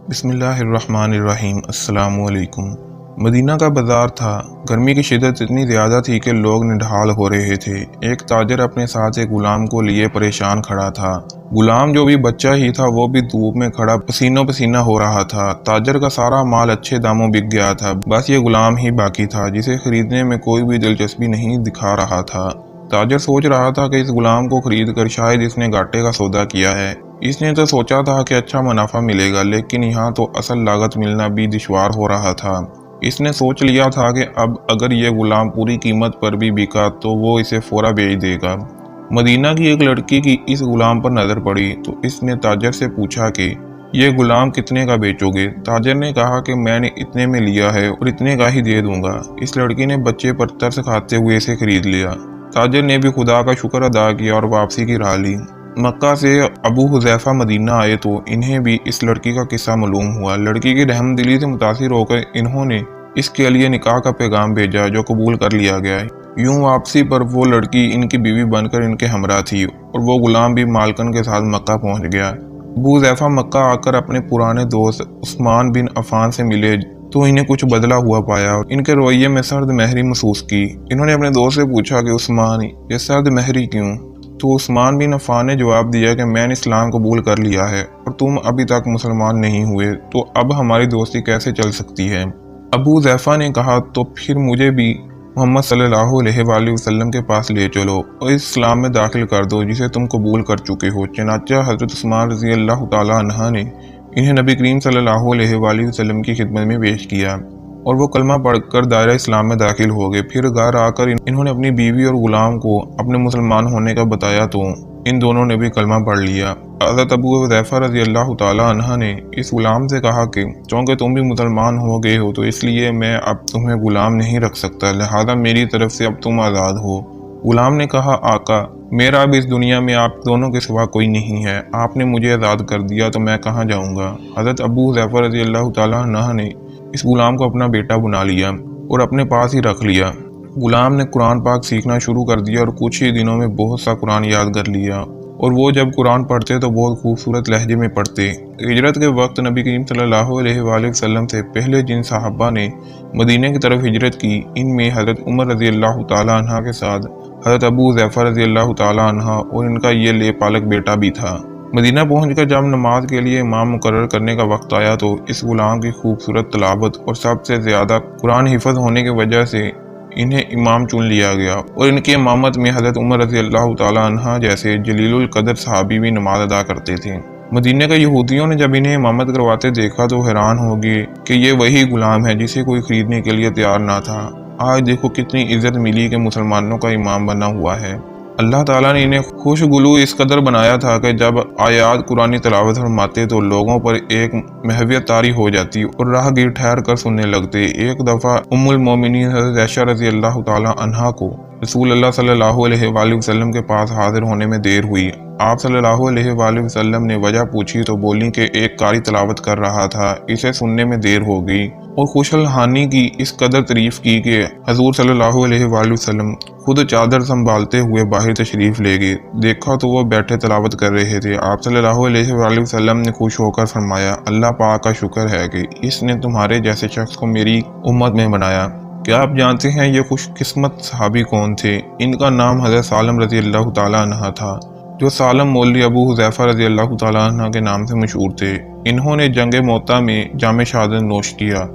بسم اللہ الرحمن الرحیم۔ السلام علیکم۔ مدینہ کا بازار تھا۔ گرمی کی شدت اتنی زیادہ تھی کہ لوگ نڈھال ہو رہے تھے۔ ایک تاجر اپنے ساتھ ایک غلام کو لیے پریشان کھڑا تھا۔ غلام جو بھی بچہ ہی تھا وہ بھی دھوپ میں کھڑا پسینوں پسینہ ہو رہا تھا۔ تاجر کا سارا مال اچھے داموں بک گیا تھا، بس یہ غلام ہی باقی تھا جسے خریدنے میں کوئی بھی دلچسپی نہیں دکھا رہا تھا۔ تاجر سوچ رہا تھا کہ اس غلام کو خرید کر شاید اس نے گھاٹے کا سودا کیا ہے۔ اس نے تو سوچا تھا کہ اچھا منافع ملے گا، لیکن یہاں تو اصل لاگت ملنا بھی دشوار ہو رہا تھا۔ اس نے سوچ لیا تھا کہ اب اگر یہ غلام پوری قیمت پر بھی بکا تو وہ اسے فورا بیچ دے گا۔ مدینہ کی ایک لڑکی کی اس غلام پر نظر پڑی تو اس نے تاجر سے پوچھا کہ یہ غلام کتنے کا بیچو گے؟ تاجر نے کہا کہ میں نے اتنے میں لیا ہے اور اتنے کا ہی دے دوں گا۔ اس لڑکی نے بچے پر ترس کھاتے ہوئے اسے خرید لیا۔ تاجر نے بھی خدا کا شکر ادا کیا اور واپسی کی راہ لی۔ مکہ سے ابو حذیفہ مدینہ آئے تو انہیں بھی اس لڑکی کا قصہ معلوم ہوا۔ لڑکی کی رحم دلی سے متاثر ہو کر انہوں نے اس کے لیے نکاح کا پیغام بھیجا جو قبول کر لیا گیا۔ یوں واپسی پر وہ لڑکی ان کی بیوی بن کر ان کے ہمراہ تھی اور وہ غلام بھی مالکن کے ساتھ مکہ پہنچ گیا۔ ابو حذیفہ مکہ آ کر اپنے پرانے دوست عثمان بن عفان سے ملے تو انہیں کچھ بدلا ہوا پایا اور ان کے رویے میں سرد مہری محسوس کی۔ انہوں نے اپنے دوست سے پوچھا کہ عثمان، یہ سرد مہری کیوں؟ تو عثمان بن عفان نے جواب دیا کہ میں نے اسلام قبول کر لیا ہے اور تم ابھی تک مسلمان نہیں ہوئے، تو اب ہماری دوستی کیسے چل سکتی ہے؟ ابو حذیفہ نے کہا تو پھر مجھے بھی محمد صلی اللہ علیہ وآلہ وسلم کے پاس لے چلو اور اس اسلام میں داخل کر دو جسے تم قبول کر چکے ہو۔ چنانچہ حضرت عثمان رضی اللہ تعالیٰ عنہ نے انہیں نبی کریم صلی اللہ علیہ وآلہ وسلم کی خدمت میں پیش کیا اور وہ کلمہ پڑھ کر دائرہ اسلام میں داخل ہو گئے۔ پھر گھر آ کر انہوں نے اپنی بیوی اور غلام کو اپنے مسلمان ہونے کا بتایا تو ان دونوں نے بھی کلمہ پڑھ لیا۔ حضرت ابو حذیفہ رضی اللہ تعالیٰ عنہ نے اس غلام سے کہا کہ چونکہ تم بھی مسلمان ہو گئے ہو تو اس لیے میں اب تمہیں غلام نہیں رکھ سکتا، لہذا میری طرف سے اب تم آزاد ہو۔ غلام نے کہا آقا، میرا اب اس دنیا میں آپ دونوں کے سوا کوئی نہیں ہے، آپ نے مجھے آزاد کر دیا تو میں کہاں جاؤں گا؟ حضرت ابو حذیفہ رضی اللہ تعالیٰ عنہ نے اس غلام کو اپنا بیٹا بنا لیا اور اپنے پاس ہی رکھ لیا۔ غلام نے قرآن پاک سیکھنا شروع کر دیا اور کچھ ہی دنوں میں بہت سا قرآن یاد کر لیا، اور وہ جب قرآن پڑھتے تو بہت خوبصورت لہجے میں پڑھتے۔ ہجرت کے وقت نبی کریم صلی اللہ علیہ وآلہ وسلم سے پہلے جن صحابہ نے مدینہ کی طرف ہجرت کی، ان میں حضرت عمر رضی اللہ تعالیٰ عنہ کے ساتھ حضرت ابو حذیفہ رضی اللہ تعالیٰ عنہ اور ان کا یہ لے پالک بیٹا بھی تھا۔ مدینہ پہنچ کر جب نماز کے لیے امام مقرر کرنے کا وقت آیا تو اس غلام کی خوبصورت تلاوت اور سب سے زیادہ قرآن حفظ ہونے کی وجہ سے انہیں امام چن لیا گیا، اور ان کی امامت میں حضرت عمر رضی اللہ تعالیٰ عنہ جیسے جلیل القدر صحابی بھی نماز ادا کرتے تھے۔ مدینہ کے یہودیوں نے جب انہیں امامت کرواتے دیکھا تو حیران ہو گئے کہ یہ وہی غلام ہے جسے کوئی خریدنے کے لیے تیار نہ تھا۔ آج دیکھو کتنی عزت ملی کہ مسلمانوں کا امام بنا ہوا ہے۔ اللہ تعالیٰ نے انہیں خوش گلو اس قدر بنایا تھا کہ جب آیات قرآنی تلاوت فرماتے تو لوگوں پر ایک محویت طاری ہو جاتی اور راہ گیر ٹھہر کر سننے لگتے۔ ایک دفعہ ام المومنین حضرت عائشہ رضی اللہ تعالیٰ عنہا کو رسول اللہ صلی اللہ علیہ وآلہ وسلم کے پاس حاضر ہونے میں دیر ہوئی۔ آپ صلی اللہ علیہ وآلہ وسلم نے وجہ پوچھی تو بولی کہ ایک قاری تلاوت کر رہا تھا، اسے سننے میں دیر ہو گئی، اور خوش الحانی کی اس قدر تعریف کی کہ حضور صلی اللہ علیہ وآلہ وسلم خود چادر سنبھالتے ہوئے باہر تشریف لے گئے۔ دیکھا تو وہ بیٹھے تلاوت کر رہے تھے۔ آپ صلی اللہ علیہ وآلہ وسلم نے خوش ہو کر فرمایا، اللہ پاک کا شکر ہے کہ اس نے تمہارے جیسے شخص کو میری امت میں بنایا۔ کیا آپ جانتے ہیں یہ خوش قسمت صحابی کون تھے؟ ان کا نام حضرت سالم رضی اللہ تعالیٰ عنہ تھا، جو سالم مولوی ابو حذیفہ رضی اللہ تعالیٰ عنہ کے نام سے مشہور تھے۔ انہوں نے جنگ موتا میں جام شہادت نوش کیا۔